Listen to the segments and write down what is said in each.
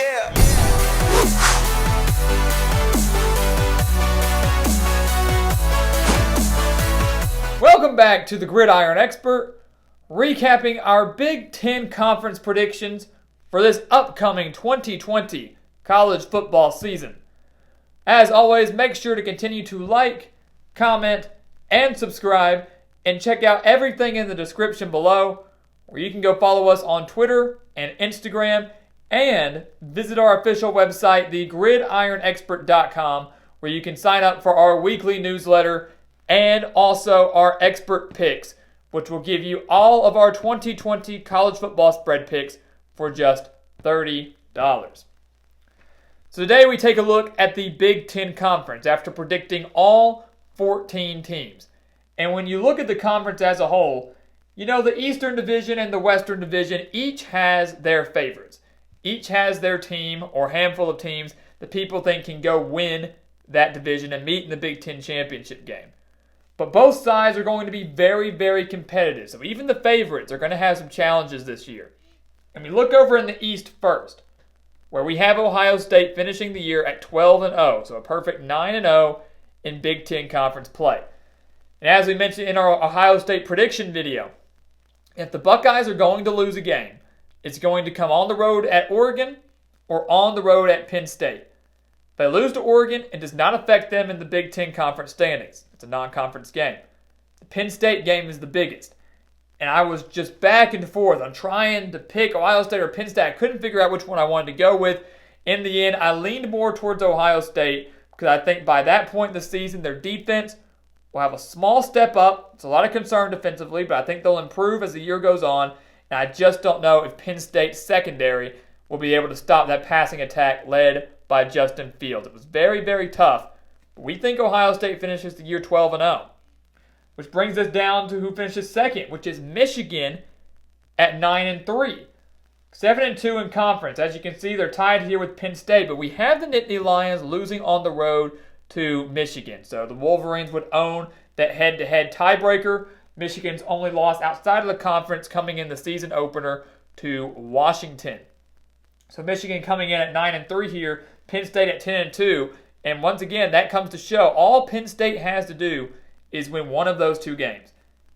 Yeah. Welcome back to the Gridiron Expert, recapping our Big Ten Conference predictions for this upcoming 2020 college football season. As always, make sure to continue to like, comment, and subscribe, and check out everything in the description below, where you can go follow us on Twitter and Instagram, and visit our official website, thegridironexpert.com, where you can sign up for our weekly newsletter and also our expert picks, which will give you all of our 2020 college football spread picks for just $30. So today we take a look at the Big Ten Conference after predicting all 14 teams. And when you look at the conference as a whole, you know the Eastern Division and the Western Division each has their favorites. Each has their team or handful of teams that people think can go win that division and meet in the Big Ten championship game. But both sides are going to be very, very competitive. So even the favorites are going to have some challenges this year. And we look over in the East first, where we have Ohio State finishing the year at 12-0, so a perfect 9-0 in Big Ten Conference play. And as we mentioned in our Ohio State prediction video, if the Buckeyes are going to lose a game, it's going to come on the road at Oregon or on the road at Penn State. If they lose to Oregon, it does not affect them in the Big Ten Conference standings. It's a non-conference game. The Penn State game is the biggest. And I was just back and forth on trying to pick Ohio State or Penn State. I couldn't figure out which one I wanted to go with. In the end, I leaned more towards Ohio State because I think by that point in the season, their defense will have a small step up. It's a lot of concern defensively, but I think they'll improve as the year goes on. And I just don't know if Penn State's secondary will be able to stop that passing attack led by Justin Fields. It was very, very tough. But we think Ohio State finishes the year 12-0. Which brings us down to who finishes second, which is Michigan at 9-3. 7-2 in conference. As you can see, they're tied here with Penn State, but we have the Nittany Lions losing on the road to Michigan. So the Wolverines would own that head-to-head tiebreaker. Michigan's only loss outside of the conference coming in the season opener to Washington. So Michigan coming in at 9-3 here, Penn State at 10-2. And once again, that comes to show all Penn State has to do is win one of those two games.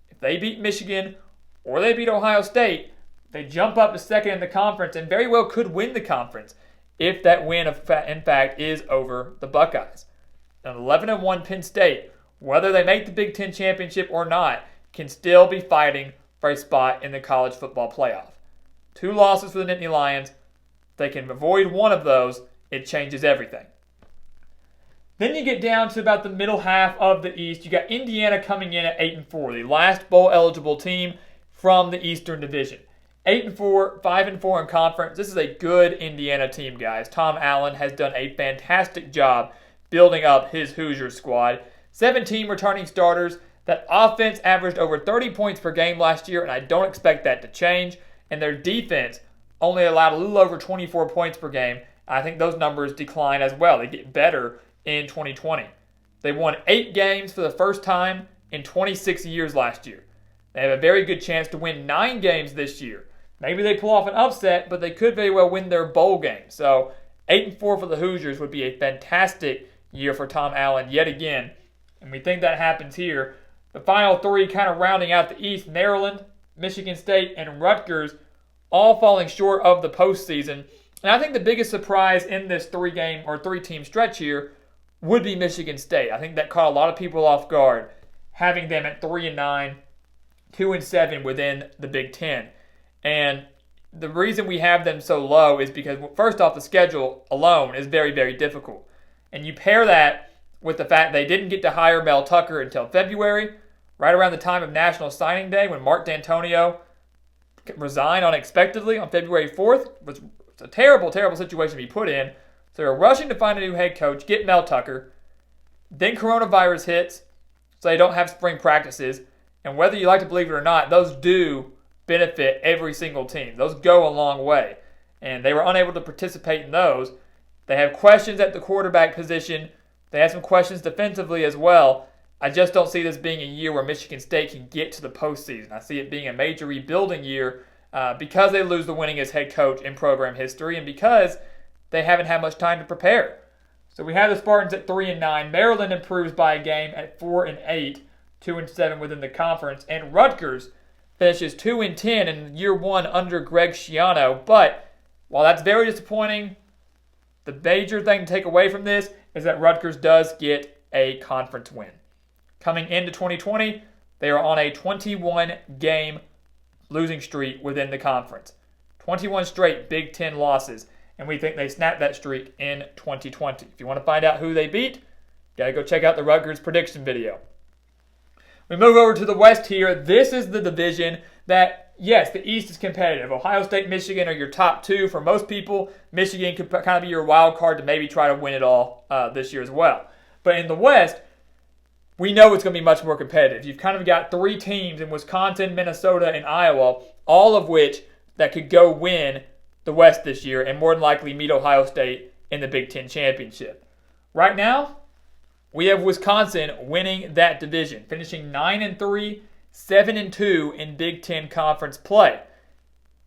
If they beat Michigan or they beat Ohio State, they jump up to second in the conference and very well could win the conference if that win, in fact, is over the Buckeyes. An 11-1 Penn State, whether they make the Big Ten championship or not, can still be fighting for a spot in the college football playoff. 2 losses for the Nittany Lions. If they can avoid one of those, it changes everything. Then you get down to about the middle half of the East. You got Indiana coming in at 8-4, the last bowl-eligible team from the Eastern Division. 8-4, 5-4 in conference. This is a good Indiana team, guys. Tom Allen has done a fantastic job building up his Hoosier squad. 17 returning starters. That offense averaged over 30 points per game last year, and I don't expect that to change. And their defense only allowed a little over 24 points per game. I think those numbers decline as well. They get better in 2020. They won 8 games for the first time in 26 years last year. They have a very good chance to win 9 games this year. Maybe they pull off an upset, but they could very well win their bowl game. So 8-4 for the Hoosiers would be a fantastic year for Tom Allen yet again. And we think that happens here. The final 3 kind of rounding out the East, Maryland, Michigan State, and Rutgers, all falling short of the postseason. And I think the biggest surprise in this 3-game or 3-team stretch here would be Michigan State. I think that caught a lot of people off guard, having them at 3-9, 2-7 within the Big Ten. And the reason we have them so low is because, first off, the schedule alone is very, very difficult. And you pair that with the fact they didn't get to hire Mel Tucker until February, right around the time of National Signing Day, when Mark D'Antonio resigned unexpectedly on February 4th. It was a terrible, terrible situation to be put in. So they're rushing to find a new head coach, get Mel Tucker. Then coronavirus hits, so they don't have spring practices. And whether you like to believe it or not, those do benefit every single team. Those go a long way. And they were unable to participate in those. They have questions at the quarterback position. They have some questions defensively as well. I just don't see this being a year where Michigan State can get to the postseason. I see it being a major rebuilding year because they lose the winningest head coach in program history and because they haven't had much time to prepare. So we have the Spartans at 3-9. Maryland improves by a game at 4-8, 2-7 within the conference, and Rutgers finishes 2-10 in year one under Greg Schiano. But while that's very disappointing, the major thing to take away from this is that Rutgers does get a conference win. Coming into 2020, they are on a 21-game losing streak within the conference. 21 straight Big Ten losses, and we think they snapped that streak in 2020. If you want to find out who they beat, you got to go check out the Rutgers prediction video. We move over to the West here. This is the division that, yes, the East is competitive. Ohio State, Michigan are your top two for most people. Michigan could kind of be your wild card to maybe try to win it all this year as well. But in the West, we know it's going to be much more competitive. You've kind of got three teams in Wisconsin, Minnesota, and Iowa, all of which that could go win the West this year and more than likely meet Ohio State in the Big Ten championship. Right now, we have Wisconsin winning that division, finishing 9-3, 7-2 in Big Ten conference play.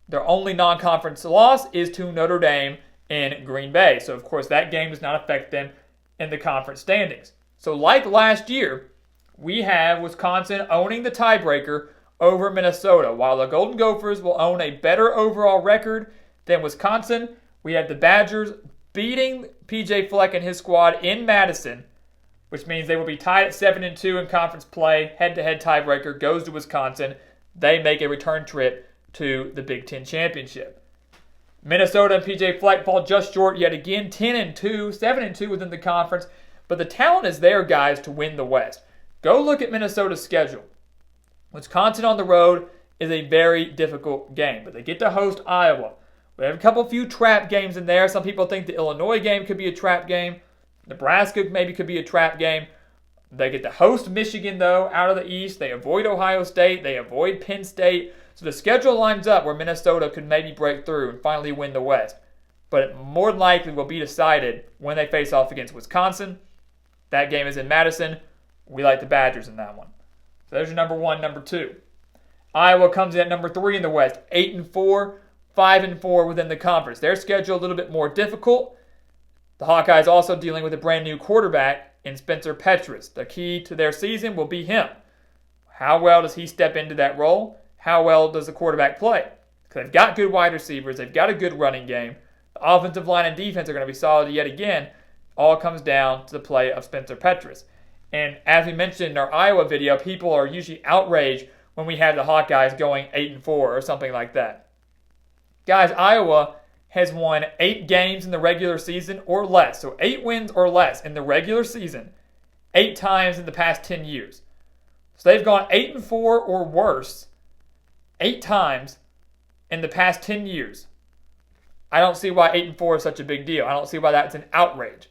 Their only non-conference loss is to Notre Dame in Green Bay. So, of course, that game does not affect them in the conference standings. So, like last year, we have Wisconsin owning the tiebreaker over Minnesota. While the Golden Gophers will own a better overall record than Wisconsin, we have the Badgers beating P.J. Fleck and his squad in Madison, which means they will be tied at 7-2 in conference play. Head-to-head tiebreaker goes to Wisconsin. They make a return trip to the Big Ten championship. Minnesota and P.J. Fleck fall just short yet again, 10-2, 7-2 within the conference. But the talent is there, guys, to win the West. Go look at Minnesota's schedule. Wisconsin on the road is a very difficult game, but they get to host Iowa. We have a few trap games in there. Some people think the Illinois game could be a trap game. Nebraska maybe could be a trap game. They get to host Michigan, though, out of the East. They avoid Ohio State. They avoid Penn State. So the schedule lines up where Minnesota could maybe break through and finally win the West. But it more than likely will be decided when they face off against Wisconsin. That game is in Madison. We like the Badgers in that one. So there's your number one, number two. Iowa comes in at number 3 in the West, 8-4, 5-4 within the conference. Their schedule a little bit more difficult. The Hawkeyes also dealing with a brand new quarterback in Spencer Petras. The key to their season will be him. How well does he step into that role? How well does the quarterback play? Because they've got good wide receivers. They've got a good running game. The offensive line and defense are going to be solid yet again. All comes down to the play of Spencer Petras. And as we mentioned in our Iowa video, people are usually outraged when we have the Hawkeyes going 8-4 or something like that. Guys, Iowa has won 8 games in the regular season or less. So 8 wins or less in the regular season 8 times in the past 10 years. So they've gone 8-4 or worse 8 times in the past 10 years. I don't see why 8-4 is such a big deal. I don't see why that's an outrage.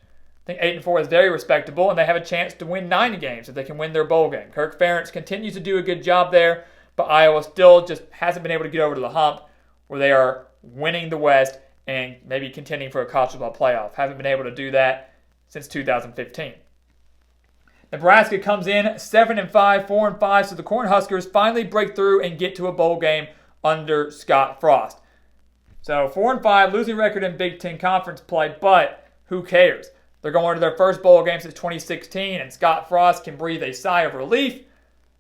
I think 8-4 is very respectable, and they have a chance to win 9 games if they can win their bowl game. Kirk Ferentz continues to do a good job there, but Iowa still just hasn't been able to get over to the hump where they are winning the West and maybe contending for a college football playoff. Haven't been able to do that since 2015. Nebraska comes in 7-5, 4-5, so the Cornhuskers finally break through and get to a bowl game under Scott Frost. So 4-5, losing record in Big Ten Conference play, but who cares? They're going to their first bowl game since 2016, and Scott Frost can breathe a sigh of relief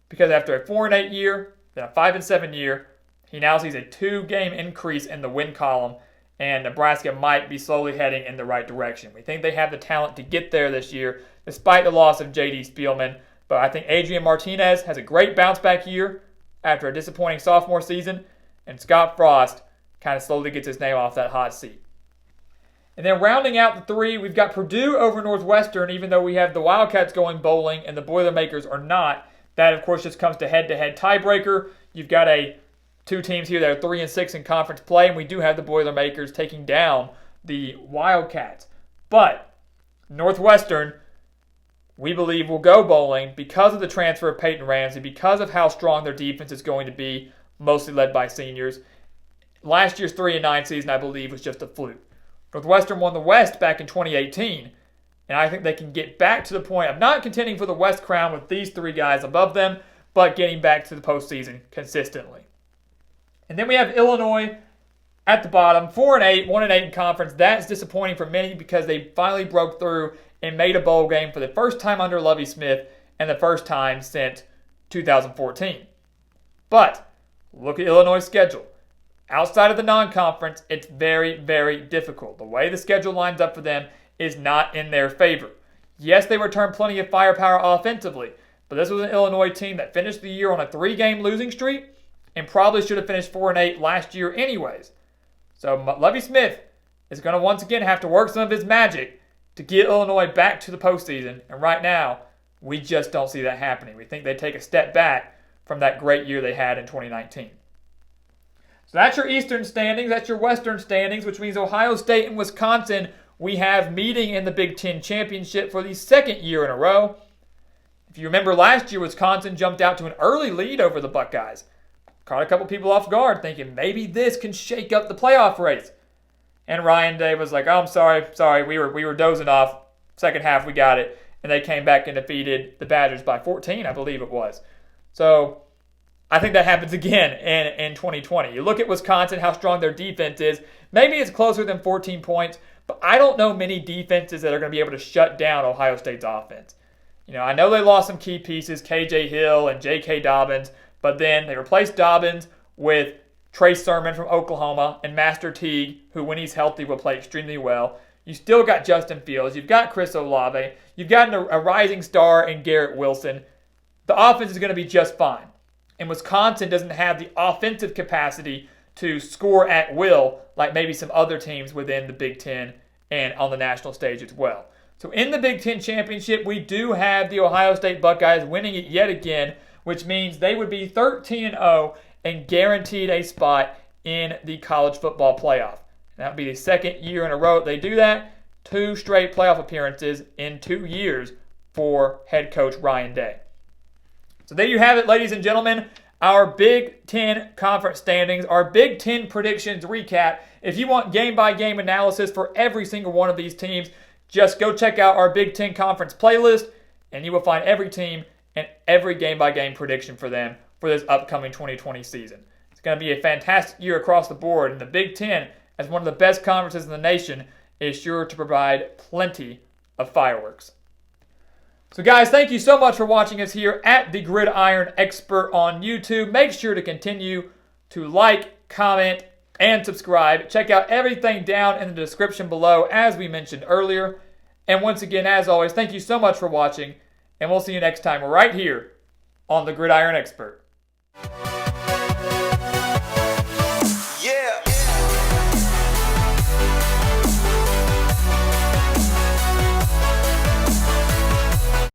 because after a 4-8 year, then a 5-7 year, he now sees a 2-game increase in the win column, and Nebraska might be slowly heading in the right direction. We think they have the talent to get there this year, despite the loss of J.D. Spielman. But I think Adrian Martinez has a great bounce-back year after a disappointing sophomore season, and Scott Frost kind of slowly gets his name off that hot seat. And then rounding out the 3, we've got Purdue over Northwestern, even though we have the Wildcats going bowling and the Boilermakers are not. That, of course, just comes to head-to-head tiebreaker. You've got 2 teams here that are 3-6 in conference play, and we do have the Boilermakers taking down the Wildcats. But Northwestern, we believe, will go bowling because of the transfer of Peyton Ramsey, because of how strong their defense is going to be, mostly led by seniors. Last year's 3-9 season, I believe, was just a fluke. Northwestern won the West back in 2018, and I think they can get back to the point of not contending for the West crown with these 3 guys above them, but getting back to the postseason consistently. And then we have Illinois at the bottom, 4-8, 1-8 in conference. That's disappointing for many because they finally broke through and made a bowl game for the first time under Lovie Smith and the first time since 2014. But look at Illinois' schedule. Outside of the non-conference, it's very, very difficult. The way the schedule lines up for them is not in their favor. Yes, they returned plenty of firepower offensively, but this was an Illinois team that finished the year on a 3-game losing streak and probably should have finished 4-8 last year anyways. So Lovie Smith is going to once again have to work some of his magic to get Illinois back to the postseason, and right now, we just don't see that happening. We think they take a step back from that great year they had in 2019. So that's your Eastern standings. That's your Western standings, which means Ohio State and Wisconsin, we have meeting in the Big Ten Championship for the second year in a row. If you remember last year, Wisconsin jumped out to an early lead over the Buckeyes. Caught a couple people off guard thinking maybe this can shake up the playoff race. And Ryan Day was like, oh, I'm sorry, we were dozing off. Second half, we got it. And they came back and defeated the Badgers by 14, I believe it was. So I think that happens again in 2020. You look at Wisconsin, how strong their defense is. Maybe it's closer than 14 points, but I don't know many defenses that are going to be able to shut down Ohio State's offense. You know, I know they lost some key pieces, KJ Hill and J.K. Dobbins, but then they replaced Dobbins with Trey Sermon from Oklahoma and Master Teague, who when he's healthy will play extremely well. You still got Justin Fields. You've got Chris Olave. You've got a rising star in Garrett Wilson. The offense is going to be just fine. And Wisconsin doesn't have the offensive capacity to score at will like maybe some other teams within the Big Ten and on the national stage as well. So in the Big Ten Championship, we do have the Ohio State Buckeyes winning it yet again, which means they would be 13-0 and guaranteed a spot in the college football playoff. That would be the second year in a row they do that. 2 straight playoff appearances in 2 years for head coach Ryan Day. So there you have it, ladies and gentlemen. Our Big Ten conference standings, our Big Ten predictions recap. If you want game-by-game analysis for every single one of these teams, just go check out our Big Ten conference playlist, and you will find every team and every game-by-game prediction for them for this upcoming 2020 season. It's going to be a fantastic year across the board, and the Big Ten, as one of the best conferences in the nation, is sure to provide plenty of fireworks. So guys, thank you so much for watching us here at the Gridiron Expert on YouTube. Make sure to continue to like, comment, and subscribe. Check out everything down in the description below as we mentioned earlier. And once again, as always, thank you so much for watching, and we'll see you next time right here on the Gridiron Expert.